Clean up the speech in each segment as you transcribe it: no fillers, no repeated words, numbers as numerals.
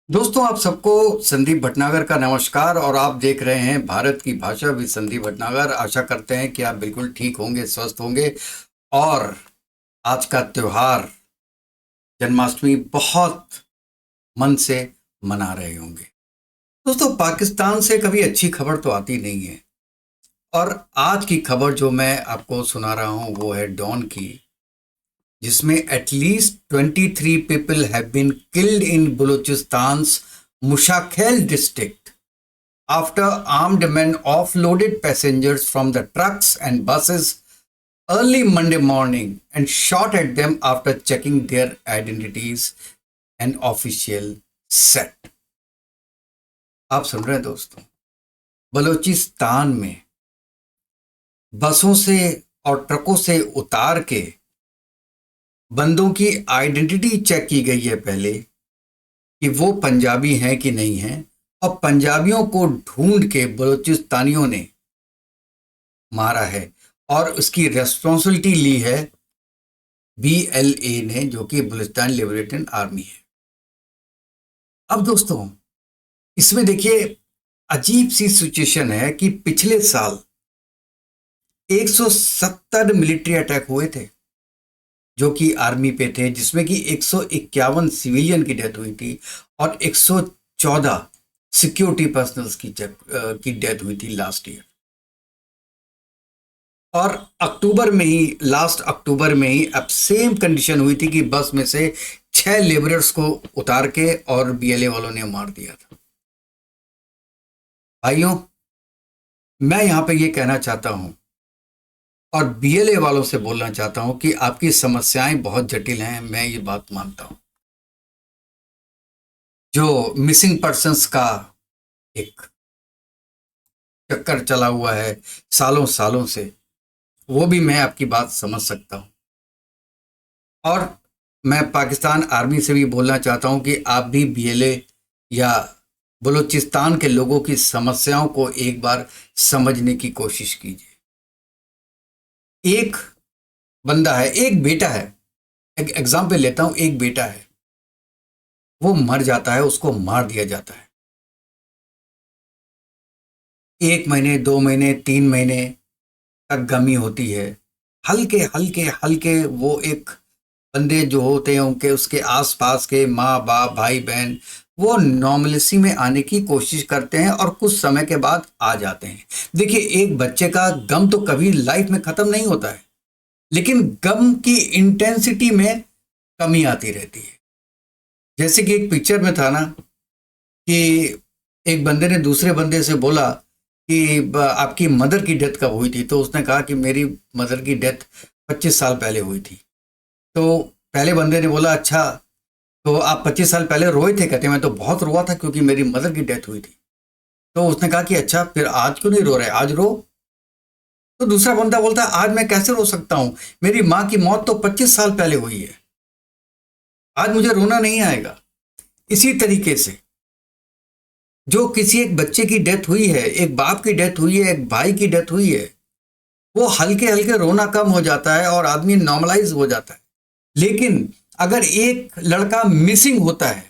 दोस्तों, आप सबको संदीप भटनागर का नमस्कार। और आप देख रहे हैं भारत की भाषा विद संदीप भटनागर। आशा करते हैं कि आप बिल्कुल ठीक होंगे, स्वस्थ होंगे और आज का त्योहार जन्माष्टमी बहुत मन से मना रहे होंगे। दोस्तों, पाकिस्तान से कभी अच्छी खबर तो आती नहीं है और आज की खबर जो मैं आपको सुना रहा हूं वो है डॉन की, जिसमें at least 23 people have been killed in Balochistan's Musakhel district after armed men offloaded passengers from the trucks and buses early Monday morning and shot at them after checking their identities, an official said. आप सुन रहे हैं दोस्तों, बलूचिस्तान में बसों से और ट्रकों से उतार के बंदों की आइडेंटिटी चेक की गई है पहले कि वो पंजाबी हैं कि नहीं हैं, और पंजाबियों को ढूंढ के बलूचिस्तानियों ने मारा है और उसकी रेस्पॉन्सिबिलिटी ली है बीएलए ने, जो कि बलूचिस्तान लिबरेशन आर्मी है। अब दोस्तों, इसमें देखिए अजीब सी सिचुएशन है कि पिछले साल 170 मिलिट्री अटैक हुए थे जो कि आर्मी पे थे, जिसमें कि 151 सिविलियन की डेथ हुई थी और 114 सिक्योरिटी पर्सनल्स की डेथ हुई थी लास्ट ईयर। और अक्टूबर में ही, लास्ट अक्टूबर में ही अब सेम कंडीशन हुई थी कि बस में से 6 लेबरर्स को उतार के और बीएलए वालों ने मार दिया था। भाइयों, मैं यहां पे ये कहना चाहता हूं और बीएलए वालों से बोलना चाहता हूं कि आपकी समस्याएं बहुत जटिल हैं, मैं ये बात मानता हूं। जो मिसिंग पर्सन्स का एक चक्कर चला हुआ है सालों सालों से, वो भी मैं आपकी बात समझ सकता हूं। और मैं पाकिस्तान आर्मी से भी बोलना चाहता हूं कि आप भी बीएलए या बलूचिस्तान के लोगों की समस्याओं को एक बार समझने की कोशिश कीजिए। एक बंदा है, एक बेटा है, एक एग्जाम्पल लेता हूं, एक बेटा है, वो मर जाता है, उसको मार दिया जाता है। 1 महीने, 2 महीने, 3 महीने तक गमी होती है। हल्के हल्के हल्के वो एक बंदे जो होते हैं उनके उसके आसपास के माँ बाप भाई बहन वो नॉर्मलिसी में आने की कोशिश करते हैं और कुछ समय के बाद आ जाते हैं। देखिए, एक बच्चे का गम तो कभी लाइफ में खत्म नहीं होता है, लेकिन गम की इंटेंसिटी में कमी आती रहती है। जैसे कि एक पिक्चर में था ना कि एक बंदे ने दूसरे बंदे से बोला कि आपकी मदर की डेथ कब हुई थी, तो उसने कहा कि मेरी मदर की डेथ 25 साल पहले हुई थी। तो पहले बंदे ने बोला, अच्छा तो आप 25 साल पहले रोए थे? कहते मैं तो बहुत रोआ था क्योंकि मेरी मदर की डेथ हुई थी। तो उसने कहा कि अच्छा फिर आज क्यों नहीं रो रहे, आज रो। तो दूसरा बंदा बोलता है, आज मैं कैसे रो सकता हूं, मेरी माँ की मौत तो 25 साल पहले हुई है, आज मुझे रोना नहीं आएगा। इसी तरीके से जो किसी एक बच्चे की डेथ हुई है, एक बाप की डेथ हुई है, एक भाई की डेथ हुई है, वो हल्के हल्के रोना कम हो जाता है और आदमी नॉर्मलाइज हो जाता है। लेकिन अगर एक लड़का मिसिंग होता है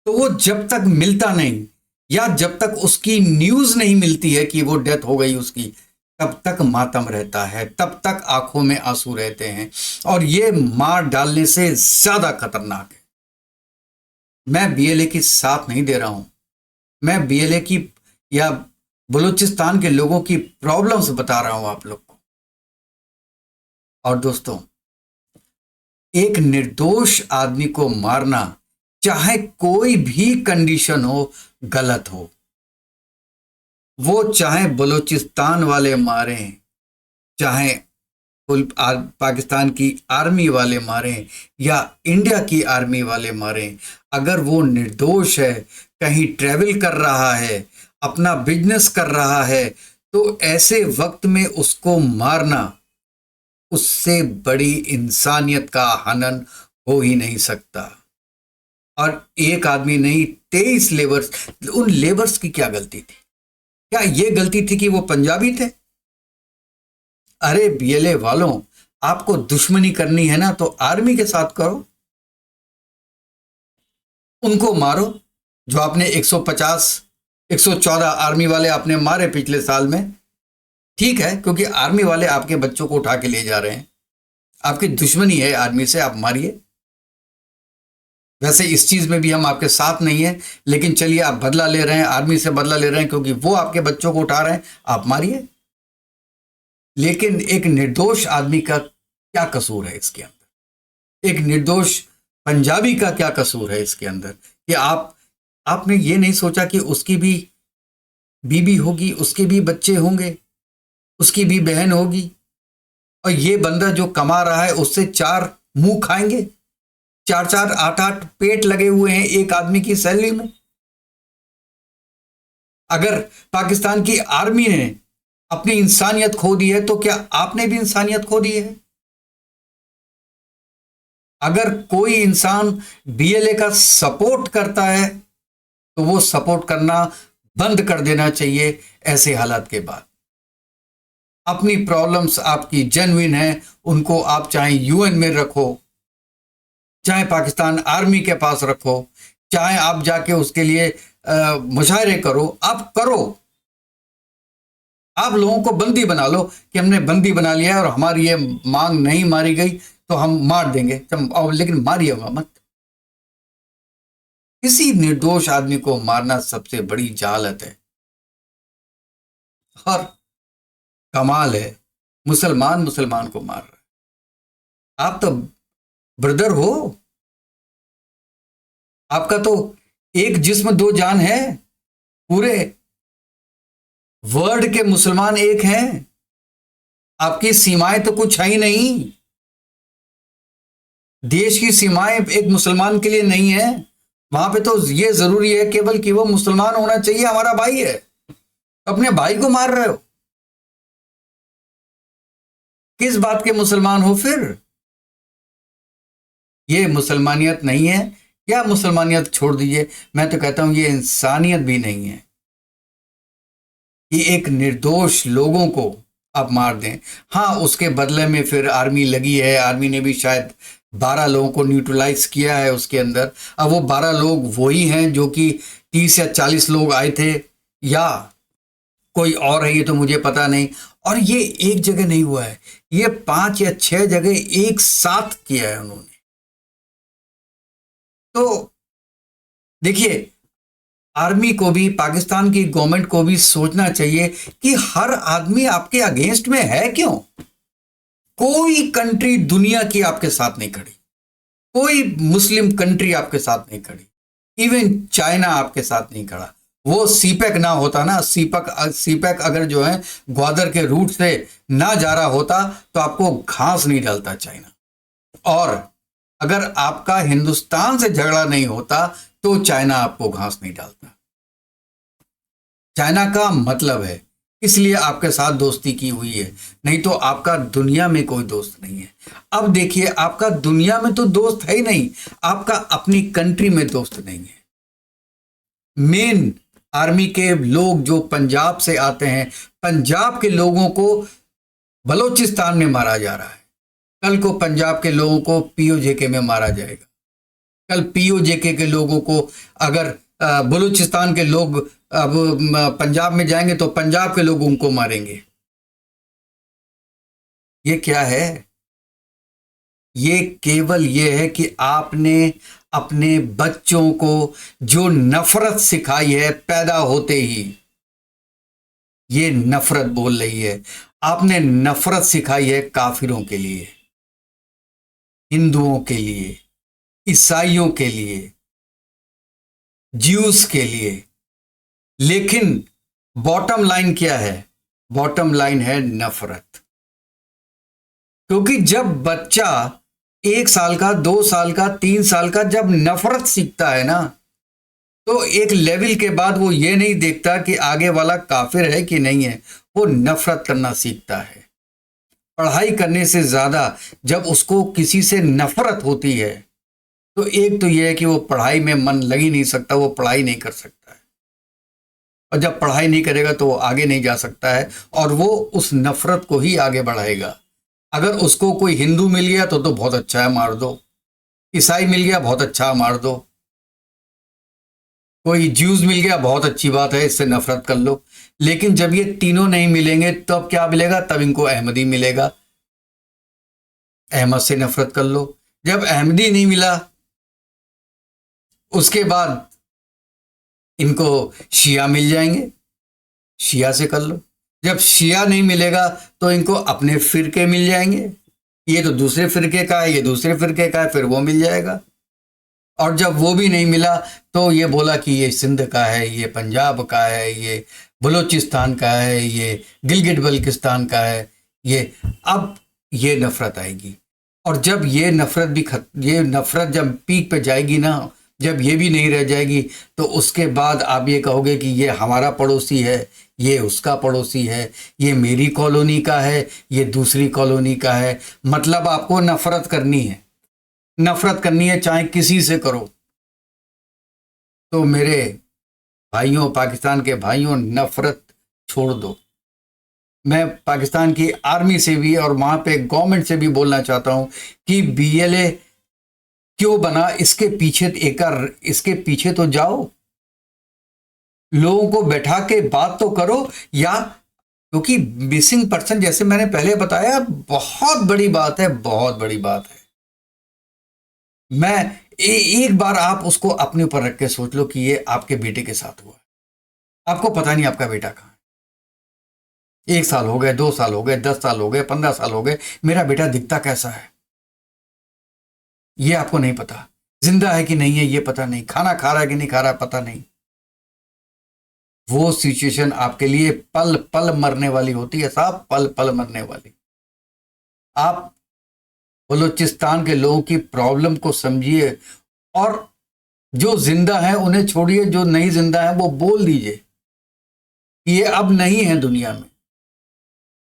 तो वो जब तक मिलता नहीं या जब तक उसकी न्यूज नहीं मिलती है कि वो डेथ हो गई उसकी, तब तक मातम रहता है, तब तक आंखों में आंसू रहते हैं और ये मार डालने से ज्यादा खतरनाक है। मैं बीएलए की साथ नहीं दे रहा हूं, मैं बीएलए की या बलूचिस्तान के लोगों की प्रॉब्लम्स बता रहा हूं आप लोग को। और दोस्तों, एक निर्दोष आदमी को मारना, चाहे कोई भी कंडीशन हो, गलत हो। वो चाहे बलूचिस्तान वाले मारें, चाहे पाकिस्तान की आर्मी वाले मारें या इंडिया की आर्मी वाले मारें, अगर वो निर्दोष है, कहीं ट्रेवल कर रहा है, अपना बिजनेस कर रहा है, तो ऐसे वक्त में उसको मारना, उससे बड़ी इंसानियत का हनन हो ही नहीं सकता। और एक आदमी नहीं, 23 लेबर्स। उन लेबर्स की क्या गलती थी? क्या ये गलती थी कि वो पंजाबी थे? अरे बीएलए वालों, आपको दुश्मनी करनी है ना तो आर्मी के साथ करो, उनको मारो जो आपने 150 114 आर्मी वाले आपने मारे पिछले साल में। ठीक है, क्योंकि आर्मी वाले आपके बच्चों को उठा के ले जा रहे हैं, आपकी दुश्मनी है आर्मी से, आप मारिए। वैसे इस चीज में भी हम आपके साथ नहीं है, लेकिन चलिए आप बदला ले रहे हैं, आर्मी से बदला ले रहे हैं क्योंकि वो आपके बच्चों को उठा रहे हैं, आप मारिए। लेकिन एक निर्दोष आदमी का क्या कसूर है इसके अंदर? एक निर्दोष पंजाबी का क्या कसूर है इसके अंदर कि आपने ये नहीं सोचा कि उसकी भी बीबी होगी, उसके भी बच्चे होंगे, उसकी भी बहन होगी, और ये बंदा जो कमा रहा है उससे 4 मुंह खाएंगे। 4-4 8-8 पेट लगे हुए हैं एक आदमी की सैलरी में। अगर पाकिस्तान की आर्मी ने अपनी इंसानियत खो दी है तो क्या आपने भी इंसानियत खो दी है? अगर कोई इंसान बीएलए का सपोर्ट करता है तो वो सपोर्ट करना बंद कर देना चाहिए ऐसे हालात के बाद। अपनी प्रॉब्लम्स आपकी जेन्युइन है, उनको आप चाहे यूएन में रखो, चाहे पाकिस्तान आर्मी के पास रखो, चाहे आप जाके उसके लिए मुशायरे करो, आप करो। आप लोगों को बंदी बना लो कि हमने बंदी बना लिया है और हमारी ये मांग नहीं मारी गई तो हम मार देंगे, लेकिन मारिएगा मत। किसी निर्दोष आदमी को मारना सबसे बड़ी जहालत है। और कमाल है, मुसलमान मुसलमान को मार रहा है। आप तो ब्रदर हो, आपका तो एक जिस्म दो जान है। पूरे वर्ल्ड के मुसलमान एक हैं, आपकी सीमाएं तो कुछ है ही नहीं। देश की सीमाएं एक मुसलमान के लिए नहीं है। वहां पे तो ये जरूरी है केवल कि वो मुसलमान होना चाहिए, हमारा भाई है। अपने भाई को मार रहे हो, किस बात के मुसलमान हो फिर? ये मुसलमानियत नहीं है, या मुसलमानियत छोड़ दीजिए, मैं तो कहता हूं ये इंसानियत भी नहीं है कि एक निर्दोष लोगों को आप मार दें। हाँ, उसके बदले में फिर आर्मी लगी है, आर्मी ने भी शायद 12 लोगों को न्यूट्रलाइज किया है उसके अंदर। अब वो 12 लोग वही हैं जो कि 30 या 40 लोग आए थे, या कोई और है ये तो मुझे पता नहीं। और ये एक जगह नहीं हुआ है, ये 5 या 6 जगह एक साथ किया है उन्होंने। तो देखिए, आर्मी को भी, पाकिस्तान की गवर्नमेंट को भी सोचना चाहिए कि हर आदमी आपके अगेंस्ट में है क्यों? कोई कंट्री दुनिया की आपके साथ नहीं खड़ी, कोई मुस्लिम कंट्री आपके साथ नहीं खड़ी, इवन चाइना आपके साथ नहीं खड़ा। वो सीपैक ना होता ना, सीपैक अगर जो है ग्वादर के रूट से ना जा रहा होता तो आपको घास नहीं डालता चाइना। और अगर आपका हिंदुस्तान से झगड़ा नहीं होता तो चाइना आपको घास नहीं डालता। चाइना का मतलब है, इसलिए आपके साथ दोस्ती की हुई है, नहीं तो आपका दुनिया में कोई दोस्त नहीं है। अब देखिए, आपका दुनिया में तो दोस्त है ही नहीं, आपका अपनी कंट्री में दोस्त नहीं है। मेन आर्मी के लोग जो पंजाब से आते हैं, पंजाब के लोगों को बलोचिस्तान में मारा जा रहा है। कल को पंजाब के लोगों को पीओजेके में मारा जाएगा। कल पीओजेके के लोगों को अगर बलूचिस्तान के लोग अब पंजाब में जाएंगे तो पंजाब के लोग उनको मारेंगे। ये क्या है? ये केवल ये है कि आपने अपने बच्चों को जो नफरत सिखाई है पैदा होते ही, ये नफरत बोल रही है। आपने नफरत सिखाई है काफिरों के लिए, हिंदुओं के लिए, ईसाइयों के लिए, ज्यूस के लिए। लेकिन बॉटम लाइन क्या है? बॉटम लाइन है नफरत। क्योंकि जब बच्चा 1 साल का, 2 साल का, 3 साल का जब नफरत सीखता है ना, तो एक लेवल के बाद वो ये नहीं देखता कि आगे वाला काफिर है कि नहीं है, वो नफरत करना सीखता है। पढ़ाई करने से ज्यादा जब उसको किसी से नफरत होती है तो एक तो यह है कि वो पढ़ाई में मन लग ही नहीं सकता, वो पढ़ाई नहीं कर सकता है। और जब पढ़ाई नहीं करेगा तो वो आगे नहीं जा सकता है, और वो उस नफरत को ही आगे बढ़ाएगा। अगर उसको कोई हिंदू मिल गया तो बहुत अच्छा है, मार दो। ईसाई मिल गया, बहुत अच्छा, मार दो। कोई ज्यूस मिल गया, बहुत अच्छी बात है, इससे नफरत कर लो। लेकिन जब ये तीनों नहीं मिलेंगे तब क्या मिलेगा? तब इनको अहमदी मिलेगा, अहमद से नफरत कर लो। जब अहमदी नहीं मिला उसके बाद इनको शिया मिल जाएंगे, शिया से कर लो। जब शिया नहीं मिलेगा तो इनको अपने फिरके मिल जाएंगे, ये तो दूसरे फिरके का है, ये दूसरे फिरके का है, फिर वो मिल जाएगा। और जब वो भी नहीं मिला तो ये बोला कि ये सिंध का है, ये पंजाब का है, ये बलूचिस्तान का है, ये गिलगिट बल्किस्तान का है, ये अब ये नफरत आएगी। और जब ये नफरत भी ये नफरत जब पीक पे जाएगी ना, जब ये भी नहीं रह जाएगी तो उसके बाद आप ये कहोगे कि ये हमारा पड़ोसी है, ये उसका पड़ोसी है, ये मेरी कॉलोनी का है, ये दूसरी कॉलोनी का है। मतलब आपको नफरत करनी है, नफरत करनी है, चाहे किसी से करो। तो मेरे भाइयों, पाकिस्तान के भाइयों, नफरत छोड़ दो। मैं पाकिस्तान की आर्मी से भी और वहां पे गवर्नमेंट से भी बोलना चाहता हूं कि बीएलए क्यों बना, इसके पीछे तो जाओ, लोगों को बैठा के बात तो करो। या क्योंकि मिसिंग पर्सन, जैसे मैंने पहले बताया, बहुत बड़ी बात है, बहुत बड़ी बात है। मैं एक बार आप उसको अपने ऊपर रख के सोच लो कि ये आपके बेटे के साथ हुआ, आपको पता नहीं आपका बेटा कहाँ है। 1 साल हो गए, 2 साल हो गए, 10 साल हो गए, 15 साल हो गए, मेरा बेटा दिखता कैसा है ये आपको नहीं पता, जिंदा है कि नहीं है ये पता नहीं, खाना खा रहा है कि नहीं खा रहा है पता नहीं। वो सिचुएशन आपके लिए पल पल मरने वाली होती है साहब, पल पल मरने वाली। आप बलूचिस्तान के लोगों की प्रॉब्लम को समझिए, और जो जिंदा है उन्हें छोड़िए, जो नहीं जिंदा है वो बोल दीजिए ये अब नहीं है दुनिया में,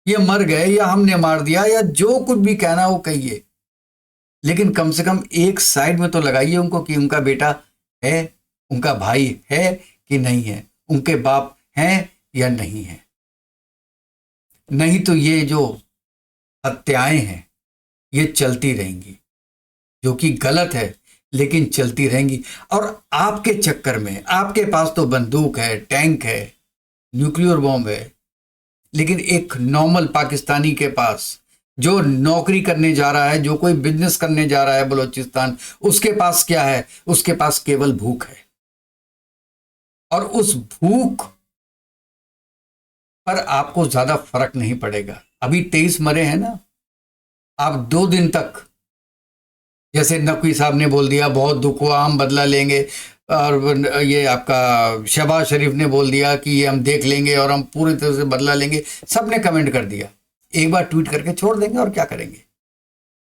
ये मर गए या हमने मार दिया, या जो कुछ भी कहना वो कहिए, लेकिन कम से कम एक साइड में तो लगाइए उनको कि उनका बेटा है, उनका भाई है कि नहीं है, उनके बाप हैं या नहीं है। नहीं तो ये जो हत्याएं हैं ये चलती रहेंगी, जो कि गलत है, लेकिन चलती रहेंगी। और आपके चक्कर में, आपके पास तो बंदूक है, टैंक है, न्यूक्लियर बॉम्ब है, लेकिन एक नॉर्मल पाकिस्तानी के पास जो नौकरी करने जा रहा है, जो कोई बिजनेस करने जा रहा है बलूचिस्तान, उसके पास क्या है? उसके पास केवल भूख है। और उस भूख पर आपको ज्यादा फर्क नहीं पड़ेगा। अभी 23 मरे हैं ना, आप 2 दिन तक, जैसे नकवी साहब ने बोल दिया बहुत दुख हुआ, हम बदला लेंगे, और ये आपका शहबाज शरीफ ने बोल दिया कि ये हम देख लेंगे और हम पूरी तरह से बदला लेंगे, सबने कमेंट कर दिया। एक बार ट्वीट करके छोड़ देंगे और क्या करेंगे।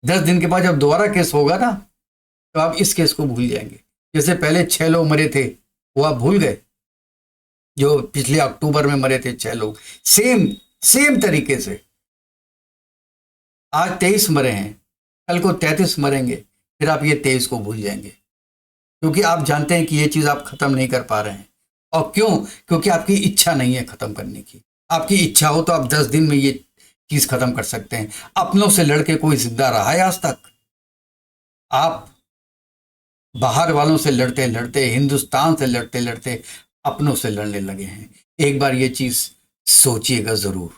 10 दिन के बाद जब दोबारा केस होगा ना तो आप इस केस को भूल जाएंगे। जैसे पहले 6 लोग मरे थे वो आप भूल गए, जो पिछले अक्टूबर में मरे थे 6 लोग, सेम तरीके से आज 23 मरे हैं, कल को 33 मरेंगे, फिर आप ये 23 को भूल जाएंगे, क्योंकि आप जानते हैं कि ये चीज आप खत्म नहीं कर पा रहे हैं। और क्यों? क्योंकि आपकी इच्छा नहीं है खत्म करने की। आपकी इच्छा हो तो आप 10 दिन में ये चीज खत्म कर सकते हैं। अपनों से लड़के कोई जिंदा रहा है आज तक? आप बाहर वालों से लड़ते लड़ते, हिंदुस्तान से लड़ते लड़ते अपनों से लड़ने लगे हैं। एक बार ये चीज सोचिएगा जरूर।